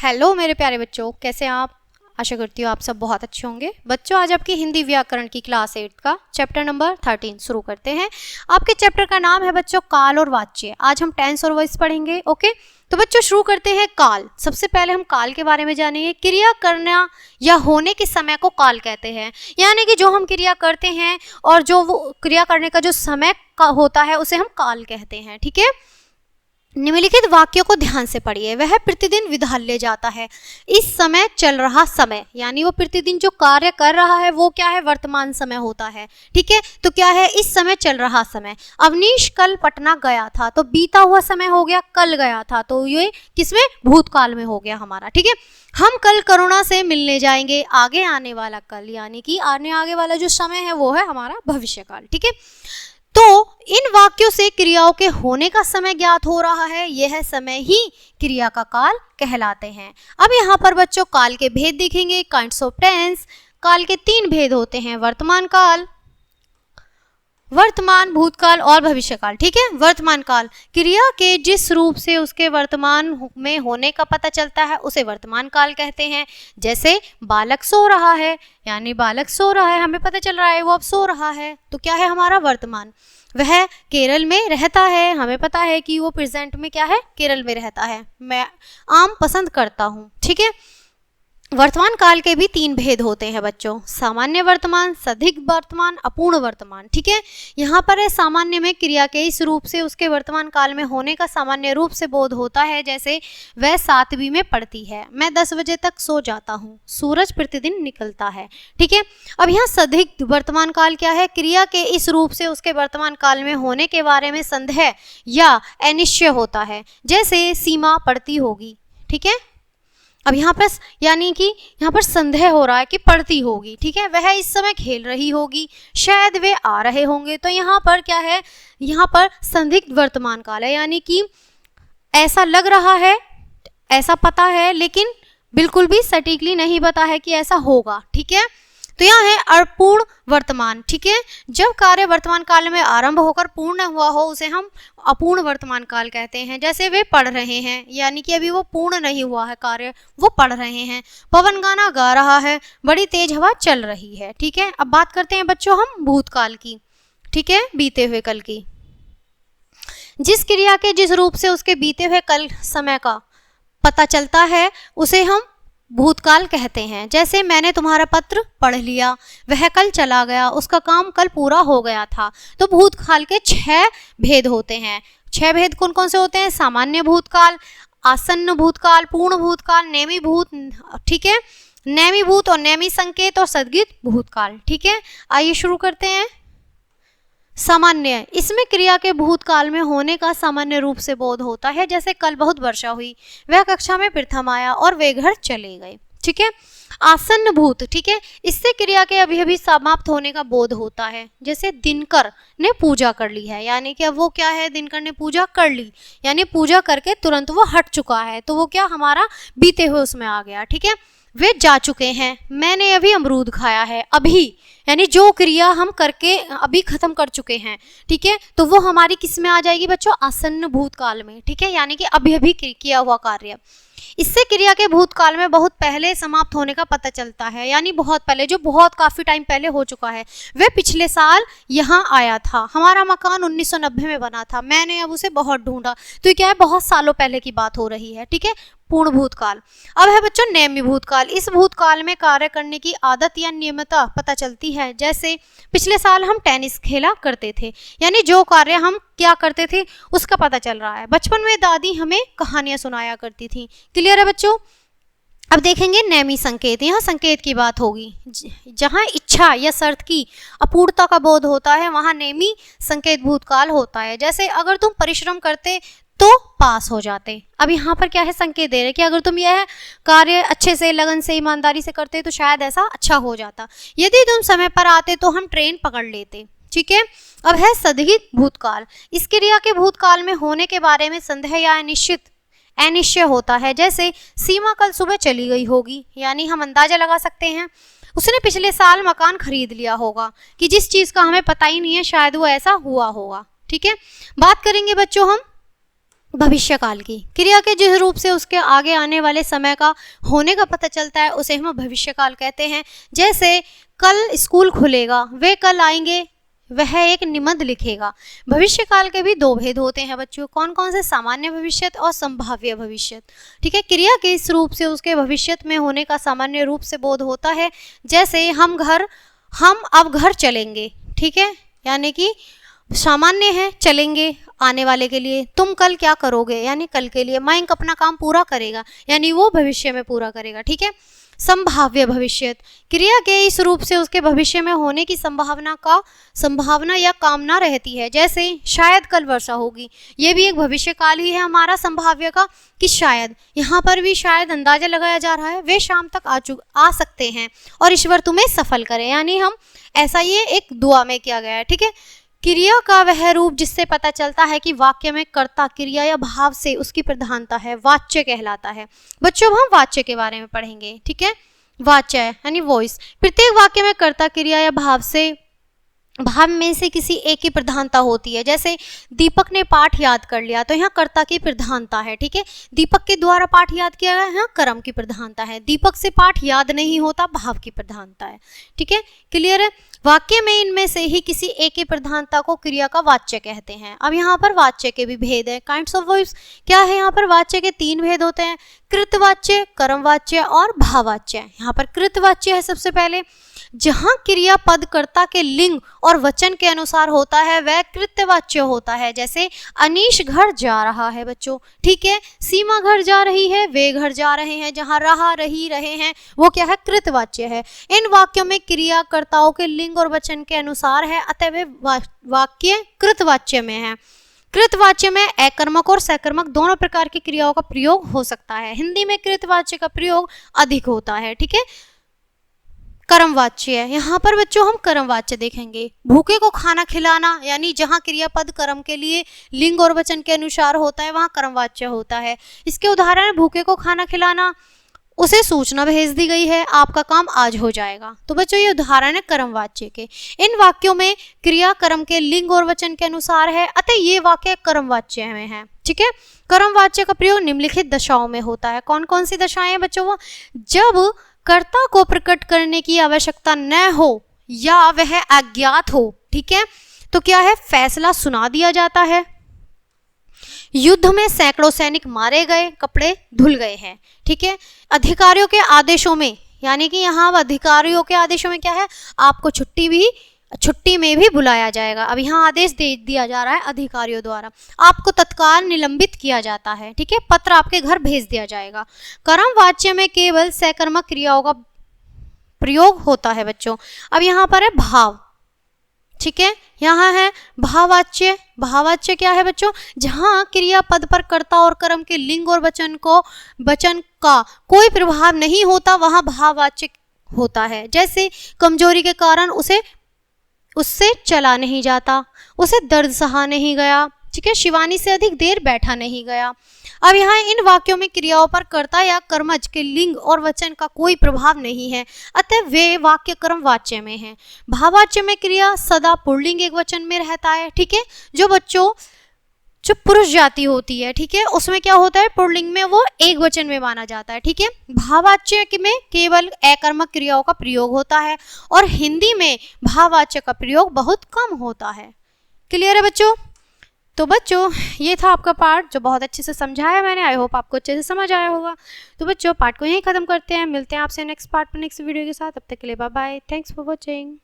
Hello मेरे प्यारे बच्चों, कैसे हैं आप। आशा करती हूँ आप सब बहुत अच्छे होंगे। बच्चों, आज आपकी हिंदी व्याकरण की क्लास 8 का चैप्टर नंबर 13 शुरू करते हैं। आपके चैप्टर का नाम है बच्चों काल और वाच्य। आज हम टेंस और वॉइस पढ़ेंगे। ओके, तो बच्चों शुरू करते हैं। काल, सबसे पहले हम काल के बारे में जानेंगे। क्रिया करना या होने के समय को काल कहते हैं, यानी कि जो हम क्रिया करते हैं और जो वो क्रिया करने का जो समय का होता है उसे हम काल कहते हैं। ठीक है, निम्नलिखित वाक्यों को ध्यान से पढ़िए। वह प्रतिदिन विद्यालय जाता है। इस समय चल रहा समय, यानी वो प्रतिदिन जो कार्य कर रहा है वो क्या है, वर्तमान समय होता है। ठीक है, तो क्या है, इस समय चल रहा समय। अवनीश कल पटना गया था, तो बीता हुआ समय हो गया, कल गया था, तो ये किसमें, भूतकाल में हो गया हमारा। ठीक है, हम कल करुणा से मिलने जाएंगे। आगे आने वाला कल, यानी कि आगे वाला जो समय है वो है हमारा भविष्यकाल। ठीक है, तो इन वाक्यों से क्रियाओं के होने का समय ज्ञात हो रहा है। यह समय ही क्रिया का काल कहलाते हैं। अब यहाँ पर बच्चों काल के भेद देखेंगे। Kinds of tense. काल के 3 भेद होते हैं, वर्तमान काल, वर्तमान, भूतकाल और भविष्यकाल। ठीक है, वर्तमान काल क्रिया के जिस रूप से उसके वर्तमान में होने का पता चलता है उसे वर्तमान काल कहते हैं। जैसे बालक सो रहा है, यानी बालक सो रहा है, हमें पता चल रहा है वो अब सो रहा है, तो क्या है हमारा वर्तमान। वह केरल में रहता है, हमें पता है कि वो प्रेजेंट में क्या है, केरल में रहता है। मैं आम पसंद करता हूँ। ठीक है, वर्तमान काल के भी 3 भेद होते हैं बच्चों, सामान्य वर्तमान, संदिग्ध वर्तमान, अपूर्ण वर्तमान। ठीक है, यहाँ पर है सामान्य में क्रिया के इस रूप से उसके वर्तमान काल में होने का सामान्य रूप से बोध होता है। जैसे वह 7वीं में पढ़ती है, मैं 10 बजे तक सो जाता हूँ, सूरज प्रतिदिन निकलता है। ठीक है, अब यहाँ संदिग्ध वर्तमान काल क्या है, क्रिया के इस रूप से उसके वर्तमान काल में होने के बारे में संदेह या अनिश्चय होता है। जैसे सीमा पढ़ती होगी। ठीक है, अब यहाँ पर यानी कि यहाँ पर संदेह हो रहा है कि पढ़ती होगी। ठीक है, वह इस समय खेल रही होगी, शायद वे आ रहे होंगे, तो यहाँ पर क्या है, यहाँ पर संदिग्ध वर्तमान काल है, यानी कि ऐसा लग रहा है, ऐसा पता है, लेकिन बिल्कुल भी सटीकली नहीं पता है कि ऐसा होगा। ठीक है, तो यहाँ है अपूर्ण वर्तमान। ठीक है, जब कार्य वर्तमान काल में आरंभ होकर पूर्ण हुआ हो उसे हम अपूर्ण वर्तमान काल कहते हैं। जैसे वे पढ़ रहे हैं, यानी कि अभी वो पूर्ण नहीं हुआ है कार्य, वो पढ़ रहे हैं। पवन गाना गा रहा है, बड़ी तेज हवा चल रही है। ठीक है, अब बात करते हैं बच्चों हम भूतकाल की। ठीक है, बीते हुए कल की। जिस क्रिया के जिस रूप से उसके बीते हुए कल समय का पता चलता है उसे हम भूतकाल कहते हैं। जैसे मैंने तुम्हारा पत्र पढ़ लिया, वह कल चला गया, उसका काम कल पूरा हो गया था। तो भूतकाल के 6 भेद होते हैं। 6 भेद कौन कौन से होते हैं, सामान्य भूतकाल, आसन्न भूतकाल, पूर्ण भूतकाल, नेमी भूत, ठीक है, नेमी भूत और नेमी संकेत और सद्गित भूतकाल। ठीक है, आइए शुरू करते हैं। सामान्य, इसमें क्रिया के भूतकाल में होने का सामान्य रूप से बोध होता है। जैसे कल बहुत वर्षा हुई, वह कक्षा में प्रथम आया और वे घर चले गए। ठीक है, आसन्न भूत, ठीक है, इससे क्रिया के अभी अभी समाप्त होने का बोध होता है। जैसे दिनकर ने पूजा कर ली है, यानी कि अब वो क्या है, दिनकर ने पूजा कर ली, यानी पूजा करके तुरंत वो हट चुका है, तो वो क्या हमारा बीते हुए उसमें आ गया। ठीक है, वे जा चुके हैं, मैंने अभी अमरूद खाया है, अभी यानी जो क्रिया हम करके अभी खत्म कर चुके हैं। ठीक है, तो वो हमारी किस में आ जाएगी बच्चों, आसन्न भूतकाल में। ठीक है, यानी कि अभी अभी किया हुआ कार्य। इससे क्रिया के भूतकाल में बहुत पहले समाप्त होने का पता चलता है, यानी बहुत पहले, जो बहुत काफी टाइम पहले हो चुका है। वह पिछले साल यहाँ आया था, हमारा मकान 1990 में बना था, मैंने अब उसे बहुत ढूंढा, तो ये क्या है, बहुत सालों पहले की बात हो रही है। ठीक है, पूर्ण भूतकाल। अब है बच्चों नेमी भूतकाल। इस भूतकाल में कार्य करने की आदत या नियमितता पता चलती है। जैसे पिछले साल हम टेनिस खेला करते थे, यानी जो कार्य हम क्या करते थे उसका पता चल रहा है। बचपन में दादी हमें कहानियां सुनाया करती थी। क्लियर है बच्चों। अब देखेंगे नेमी संकेत। यहाँ संकेत की बात होगी, जहाँ इच्छा या शर्त की अपूर्णता का बोध होता है वहाँ नेमी संकेत भूतकाल होता है। जैसे अगर तुम परिश्रम करते तो पास हो जाते। अब यहाँ पर क्या है, संकेत दे रहे कि अगर तुम यह कार्य अच्छे से, लगन से, ईमानदारी से करते तो शायद ऐसा अच्छा हो जाता। यदि तुम समय पर आते तो हम ट्रेन पकड़ लेते। ठीक है, अब है सद्गित भूतकाल। इस क्रिया के भूतकाल में होने के बारे में संदेह या अनिश्चय होता है। जैसे सीमा कल सुबह चली गई होगी, यानी हम अंदाजा लगा सकते हैं उसने पिछले साल मकान खरीद लिया होगा, कि जिस चीज का हमें पता ही नहीं है शायद वो ऐसा हुआ होगा। ठीक है, बात करेंगे बच्चों हम भविष्यकाल की। क्रिया के जिस रूप से उसके आगे आने वाले समय का होने का पता चलता है उसे हम भविष्यकाल कहते हैं। जैसे कल स्कूल खुलेगा, वे कल आएंगे, वह एक निबंध लिखेगा। भविष्यकाल के भी दो भेद होते हैं बच्चों, कौन कौन से? सामान्य भविष्यत और संभाव्य भविष्यत। ठीक है, क्रिया के इस रूप से उसके भविष्यत में होने का सामान्य रूप से बोध होता है। जैसे हम अब घर चलेंगे, ठीक है, यानी कि सामान्य है, चलेंगे आने वाले के लिए। तुम कल क्या करोगे, यानी कल के लिए। मयंक अपना काम पूरा करेगा, यानी वो भविष्य में पूरा करेगा। ठीक है। संभाव्य भविष्यत, क्रिया के इस रूप से उसके भविष्य में होने की संभावना या कामना रहती है। जैसे शायद कल वर्षा होगी, ये भी एक भविष्य काल ही है हमारा संभाव्य का, कि शायद, यहाँ पर भी शायद अंदाजा लगाया जा रहा है, वे शाम तक आ सकते हैं और ईश्वर तुम्हें सफल करे, यानी हम ऐसा ये एक दुआ में किया गया है। ठीक है। क्रिया का वह रूप जिससे पता चलता है कि वाक्य में कर्ता, क्रिया या भाव से उसकी प्रधानता है, वाच्य कहलाता है। बच्चों अब हम वाच्य के बारे में पढ़ेंगे। ठीक है, वाच्य यानी वॉइस। प्रत्येक वाक्य में कर्ता, क्रिया या भाव में से किसी एक की प्रधानता होती है। जैसे दीपक ने पाठ याद कर लिया, तो यहाँ कर्ता की प्रधानता है। ठीक है, दीपक के द्वारा पाठ याद किया गया, यहाँ कर्म की प्रधानता है। दीपक से पाठ याद नहीं होता, भाव की प्रधानता है। ठीक है, क्लियर है। वाक्य में इनमें से ही किसी एक की प्रधानता को क्रिया का वाच्य कहते हैं। अब यहाँ पर वाच्य के भी भेद है। काइंड्स ऑफ वॉइस क्या है? यहाँ पर वाच्य के 3 भेद होते हैं, कृतवाच्य, कर्मवाच्य और भाववाच्य। यहाँ पर कृतवाच्य है सबसे पहले, जहाँ क्रिया पद कर्ता के लिंग और वचन के अनुसार होता है वह कृत्यवाच्य होता है। जैसे अनीश घर जा रहा है बच्चों, ठीक है, सीमा घर जा रही है, वे घर जा रहे हैं, जहाँ रही रहे हैं, वो क्या है? कृतवाच्य है। इन वाक्यों में क्रिया कर्ताओं के लिंग और वचन के अनुसार है, अतः वे वाक्य कृतवाच्य में है। कृतवाच्य में अकर्मक और सकर्मक दोनों प्रकार की क्रियाओं का प्रयोग हो सकता है। हिंदी में कृतवाच्य का प्रयोग अधिक होता है। ठीक है। कर्मवाच्य है, यहाँ पर बच्चों हम कर्मवाच्य देखेंगे। भूखे को खाना खिलाना, यानी जहाँ क्रियापद कर्म के लिए लिंग और वचन के अनुसार होता है वहाँ कर्मवाच्य होता है। इसके उदाहरण है, भूखे को खाना खिलाना, उसे सूचना भेज दी गई है, आपका काम आज हो जाएगा। तो बच्चों ये उदाहरण है कर्मवाच्य के। इन वाक्यों में क्रिया कर्म के लिंग और वचन के अनुसार है, अतः ये वाक्य कर्मवाच्य में है। ठीक है। कर्मवाच्य का प्रयोग निम्नलिखित दशाओं में होता है। कौन कौन सी दशाएं हैं बच्चों? वो जब कर्ता को प्रकट करने की आवश्यकता न हो या वह अज्ञात हो। ठीक है, तो क्या है? फैसला सुना दिया जाता है, युद्ध में सैकड़ों सैनिक मारे गए, कपड़े धुल गए हैं। ठीक है। अधिकारियों के आदेशों में, यानी कि यहाँ अधिकारियों के आदेशों में क्या है? आपको छुट्टी में भी बुलाया जाएगा। अब यहाँ आदेश दे दिया जा रहा है अधिकारियों द्वारा, आपको तत्काल निलंबित किया जाता है। ठीक है, पत्र आपके घर भेज दिया जाएगा। कर्मवाच्य में केवल सकर्मक क्रियाओं का प्रयोग होता है बच्चों। अब यहाँ पर है भाव। ठीक है, यहाँ है भाववाच्य। भाववाच्य क्या है बच्चों? जहाँ क्रिया पद पर कर्ता और कर्म के लिंग और वचन का कोई प्रभाव नहीं होता वहाँ भाववाच्य होता है। जैसे कमजोरी के कारण उससे चला नहीं जाता, उसे दर्द सहा नहीं गया। ठीक है, शिवानी से अधिक देर बैठा नहीं गया। अब यहाँ इन वाक्यों में क्रियाओं पर कर्ता या कर्मज के लिंग और वचन का कोई प्रभाव नहीं है, अतः वे वाक्य कर्मवाच्य में हैं। भाववाच्य में क्रिया सदा पुल्लिंग एक वचन में रहता है। ठीक है, जो पुरुष जाति होती है, ठीक है, उसमें क्या होता है? पुल्लिंग में वो एक वचन में माना जाता है। ठीक है। भाववाच्य में केवल अकर्मक क्रियाओं का प्रयोग होता है और हिंदी में भाववाच्य का प्रयोग बहुत कम होता है। क्लियर है बच्चों? तो बच्चों ये था आपका पार्ट जो बहुत अच्छे से समझाया मैंने। आई होप आपको अच्छे से समझ आया होगा। तो बच्चों पार्ट को यहीं खत्म करते हैं, मिलते हैं आपसे नेक्स्ट पार्ट में नेक्स्ट वीडियो के साथ। तब तक के लिए bye bye, thanks for watching.